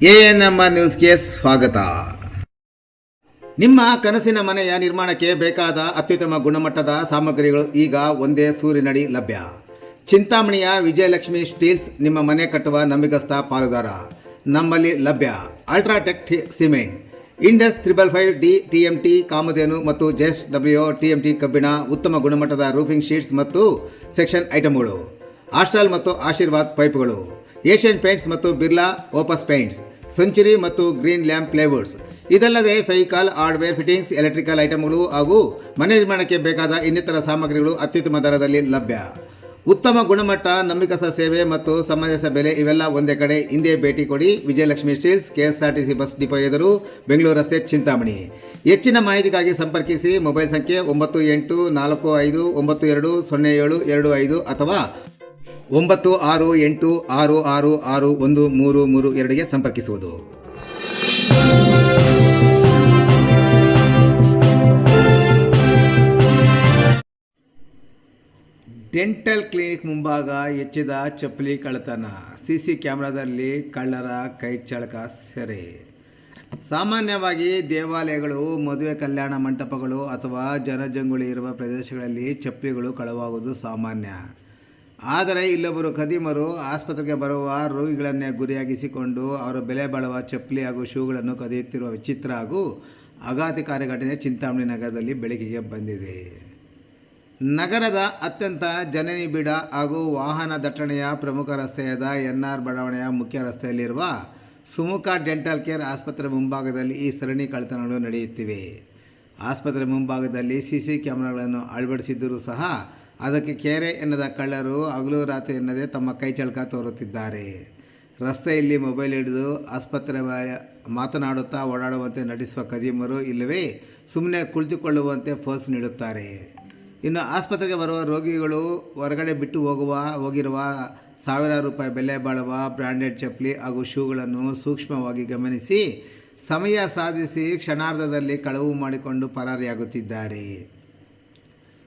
ANM ನ್ಯೂಸ್ಗೆ ಸ್ವಾಗತ. ನಿಮ್ಮ ಕನಸಿನ ಮನೆಯ ನಿರ್ಮಾಣಕ್ಕೆ ಬೇಕಾದ ಅತ್ಯುತ್ತಮ ಗುಣಮಟ್ಟದ ಸಾಮಗ್ರಿಗಳು ಈಗ ಒಂದೇ ಸೂರಿನಡಿ ಲಭ್ಯ. ಚಿಂತಾಮಣಿಯ ವಿಜಯಲಕ್ಷ್ಮಿ ಸ್ಟೀಲ್ಸ್ ನಿಮ್ಮ ಮನೆ ಕಟ್ಟುವ ನಂಬಿಕಸ್ಥ ಪಾಲುದಾರ. ನಮ್ಮಲ್ಲಿ ಲಭ್ಯ UltraTech cement, Indus 555D TMT ಕಾಮಧೇನು ಮತ್ತು JSW TMT ಕಬ್ಬಿಣ, ಉತ್ತಮ ಗುಣಮಟ್ಟದ ರೂಫಿಂಗ್ ಶೀಟ್ಸ್ ಮತ್ತು ಸೆಕ್ಷನ್ ಐಟಮ್ಗಳು, ಆಸ್ಟ್ರಾಲ್ ಮತ್ತು ಆಶೀರ್ವಾದ್ ಪೈಪ್ಗಳು, ಏಷ್ಯನ್ ಪೇಂಟ್ಸ್ ಮತ್ತು ಬಿರ್ಲಾ ಓಪಸ್ ಪೇಂಟ್ಸ್, ಸೆಂಚುರಿ ಮತ್ತು ಗ್ರೀನ್ ಲ್ಯಾಂಪ್ ಪ್ಲೇವುಡ್ಸ್. ಇದಲ್ಲದೆ ಫೆವಿಕಾಲ್, ಹಾರ್ಡ್ವೇರ್, ಫಿಟ್ಟಿಂಗ್ಸ್, ಎಲೆಕ್ಟ್ರಿಕಲ್ ಐಟಮ್ಗಳು ಹಾಗೂ ಮನೆ ನಿರ್ಮಾಣಕ್ಕೆ ಬೇಕಾದ ಇನ್ನಿತರ ಸಾಮಗ್ರಿಗಳು ಅತ್ಯುತ್ತಮ ದರದಲ್ಲಿ ಲಭ್ಯ. ಉತ್ತಮ ಗುಣಮಟ್ಟ, ನಂಬಿಕಸ್ಥ ಸೇವೆ ಮತ್ತು ಸಮಂಜಸ ಬೆಲೆ ಇವೆಲ್ಲ ಒಂದೇ ಕಡೆ. ಹಿಂದೆ ಭೇಟಿ ಕೊಡಿ. Vijayalakshmi steels, KSRTC bus depot ಎದುರು, ಬೆಂಗಳೂರು ರಸ್ತೆ, ಚಿಂತಾಮಣಿ. ಹೆಚ್ಚಿನ ಮಾಹಿತಿಗಾಗಿ ಸಂಪರ್ಕಿಸಿ. ಮೊಬೈಲ್ ಸಂಖ್ಯೆ 9845920725 ಅಥವಾ 9686661332ಗೆ ಸಂಪರ್ಕಿಸುವುದು. ಡೆಂಟಲ್ ಕ್ಲಿನಿಕ್ ಮುಂಭಾಗ ಹೆಚ್ಚಿದ ಚಪ್ಪಲಿ ಕಳ್ಳತನ. ಸಿಸಿ ಕ್ಯಾಮೆರಾದಲ್ಲಿ ಕಳ್ಳರ ಕೈಚಳಕ ಸೆರೆ. ಸಾಮಾನ್ಯವಾಗಿ ದೇವಾಲಯಗಳು, ಮದುವೆ, ಕಲ್ಯಾಣ ಮಂಟಪಗಳು ಅಥವಾ ಜನಜಂಗುಳಿ ಇರುವ ಪ್ರದೇಶಗಳಲ್ಲಿ ಚಪ್ಪಲಿಗಳು ಕಳವಾಗುವುದು ಸಾಮಾನ್ಯ. ಆದರೆ ಇಲ್ಲೊಬ್ಬರು ಖದೀಮರು ಆಸ್ಪತ್ರೆಗೆ ಬರುವ ರೋಗಿಗಳನ್ನೇ ಗುರಿಯಾಗಿಸಿಕೊಂಡು ಅವರ ಬೆಲೆ ಬಾಳುವ ಚಪ್ಪಲಿ ಹಾಗೂ ಶೂಗಳನ್ನು ಕದಿಯುತ್ತಿರುವ ವಿಚಿತ್ರ ಹಾಗೂ ಆಘಾತಕಾರಿ ಘಟನೆ ಚಿಂತಾಮಣಿ ನಗರದಲ್ಲಿ ಬೆಳಕಿಗೆ ಬಂದಿದೆ. ನಗರದ ಅತ್ಯಂತ ಜನನಿಬಿಡ ಹಾಗೂ ವಾಹನ ದಟ್ಟಣೆಯ ಪ್ರಮುಖ ರಸ್ತೆಯಾದ NR ಬಡಾವಣೆಯ ಮುಖ್ಯ ರಸ್ತೆಯಲ್ಲಿರುವ ಸುಮುಖ ಡೆಂಟಲ್ ಕೇರ್ ಆಸ್ಪತ್ರೆ ಮುಂಭಾಗದಲ್ಲಿ ಈ ಸರಣಿ ಕಳ್ಳತನಗಳು ನಡೆಯುತ್ತಿವೆ. ಆಸ್ಪತ್ರೆ ಮುಂಭಾಗದಲ್ಲಿ ಸಿಸಿ ಕ್ಯಾಮೆರಾಗಳನ್ನು ಅಳವಡಿಸಿದ್ದರೂ ಸಹ ಅದಕ್ಕೆ ಕೇರೆ ಎನ್ನದ ಕಳ್ಳರು ಹಗಲು ರಾತ್ರಿ ಎನ್ನದೇ ತಮ್ಮ ಕೈಚಳಕ ತೋರುತ್ತಿದ್ದಾರೆ. ರಸ್ತೆಯಲ್ಲಿ ಮೊಬೈಲ್ ಹಿಡಿದು ಆಸ್ಪತ್ರೆ ಮಾತನಾಡುತ್ತಾ ಓಡಾಡುವಂತೆ ನಟಿಸುವ ಖದೀಮರು, ಇಲ್ಲವೇ ಸುಮ್ಮನೆ ಕುಳಿತುಕೊಳ್ಳುವಂತೆ ಪೋಸ್ ನೀಡುತ್ತಾರೆ. ಇನ್ನು ಆಸ್ಪತ್ರೆಗೆ ಬರುವ ರೋಗಿಗಳು ಹೊರಗಡೆ ಬಿಟ್ಟು ಹೋಗಿರುವ ಸಾವಿರಾರು ರೂಪಾಯಿ ಬೆಲೆ ಬಾಳುವ ಬ್ರ್ಯಾಂಡೆಡ್ ಚಪ್ಪಲಿ ಹಾಗೂ ಶೂಗಳನ್ನು ಸೂಕ್ಷ್ಮವಾಗಿ ಗಮನಿಸಿ ಸಮಯ ಸಾಧಿಸಿ ಕ್ಷಣಾರ್ಧದಲ್ಲಿ ಕಳವು ಮಾಡಿಕೊಂಡು ಪರಾರಿಯಾಗುತ್ತಿದ್ದಾರೆ.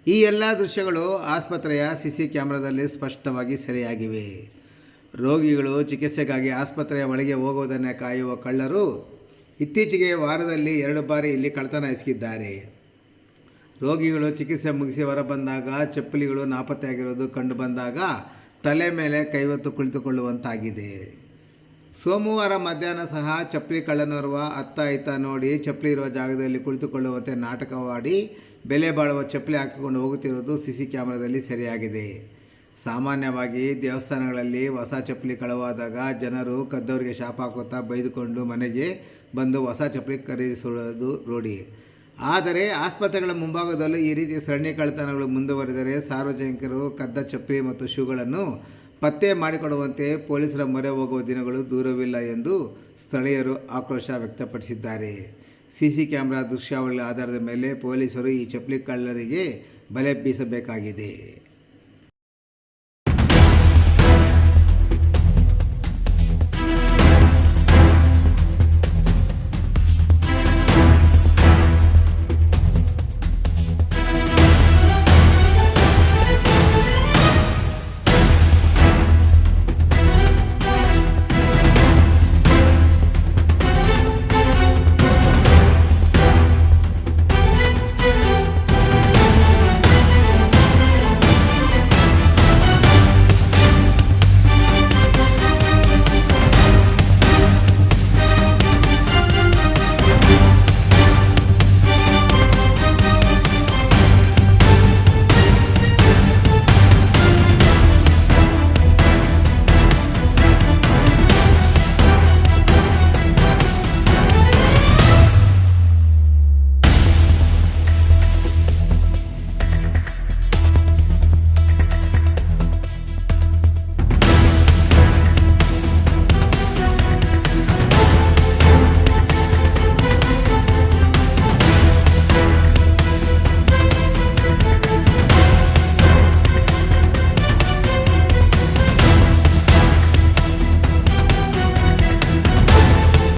ಈ ಎಲ್ಲ ದೃಶ್ಯಗಳು ಆಸ್ಪತ್ರೆಯ ಸಿಸಿ ಕ್ಯಾಮೆರಾದಲ್ಲಿ ಸ್ಪಷ್ಟವಾಗಿ ಸೆರೆಯಾಗಿವೆ. ರೋಗಿಗಳು ಚಿಕಿತ್ಸೆಗಾಗಿ ಆಸ್ಪತ್ರೆಯ ಒಳಗೆ ಹೋಗುವುದನ್ನು ಕಾಯುವ ಕಳ್ಳರು ಇತ್ತೀಚೆಗೆ ವಾರದಲ್ಲಿ 2 ಬಾರಿ ಇಲ್ಲಿ ಕಳ್ಳತನ ಎಸಗಿದ್ದಾರೆ. ರೋಗಿಗಳು ಚಿಕಿತ್ಸೆ ಮುಗಿಸಿ ಹೊರಬಂದಾಗ ಚಪ್ಪಲಿಗಳು ನಾಪತ್ತೆಯಾಗಿರುವುದು ಕಂಡು ಬಂದಾಗ ತಲೆ ಮೇಲೆ ಕೈವತ್ತು ಕುಳಿತುಕೊಳ್ಳುವಂತಾಗಿದೆ. ಸೋಮವಾರ ಮಧ್ಯಾಹ್ನ ಸಹ ಚಪ್ಪಲಿ ಕಳ್ಳನೋರ್ವ ಅತ್ತ ಇತ್ತ ನೋಡಿ ಚಪ್ಪಲಿ ಇರುವ ಜಾಗದಲ್ಲಿ ಕುಳಿತುಕೊಳ್ಳುವಂತೆ ನಾಟಕವಾಡಿ ಬೆಲೆ ಬಾಳುವ ಚಪ್ಪಲಿ ಹಾಕಿಕೊಂಡು ಹೋಗುತ್ತಿರುವುದು ಸಿಸಿ ಕ್ಯಾಮೆರಾದಲ್ಲಿ ಸೆರೆಯಾಗಿದೆ. ಸಾಮಾನ್ಯವಾಗಿ ದೇವಸ್ಥಾನಗಳಲ್ಲಿ ಹೊಸ ಚಪ್ಪಲಿ ಕಳವಾದಾಗ ಜನರು ಕದ್ದವರಿಗೆ ಶಾಪ ಹಾಕುತ್ತಾ ಬೈದುಕೊಂಡು ಮನೆಗೆ ಬಂದು ಹೊಸ ಚಪ್ಪಲಿ ಖರೀದಿಸುವುದು ರೂಢಿ. ಆದರೆ ಆಸ್ಪತ್ರೆಗಳ ಮುಂಭಾಗದಲ್ಲೂ ಈ ರೀತಿಯ ಸರಣಿ ಕಳ್ಳತನಗಳು ಮುಂದುವರೆದರೆ ಸಾರ್ವಜನಿಕರು ಕದ್ದ ಚಪ್ಪಲಿ ಮತ್ತು ಶೂಗಳನ್ನು ಪತ್ತೆ ಮಾಡಿಕೊಡುವಂತೆ ಪೊಲೀಸರ ಮೊರೆ ಹೋಗುವ ದಿನಗಳು ದೂರವಿಲ್ಲ ಎಂದು ಸ್ಥಳೀಯರು ಆಕ್ರೋಶ ವ್ಯಕ್ತಪಡಿಸಿದ್ದಾರೆ. ಸಿಸಿ ಕ್ಯಾಮೆರಾ ದೃಶ್ಯಾವಳಿಗಳ ಆಧಾರದ ಮೇಲೆ ಪೊಲೀಸರು ಈ ಚಪ್ಪಲಿ ಕಳ್ಳರಿಗೆ ಬಲೆ ಬೀಸಬೇಕಾಗಿದೆ.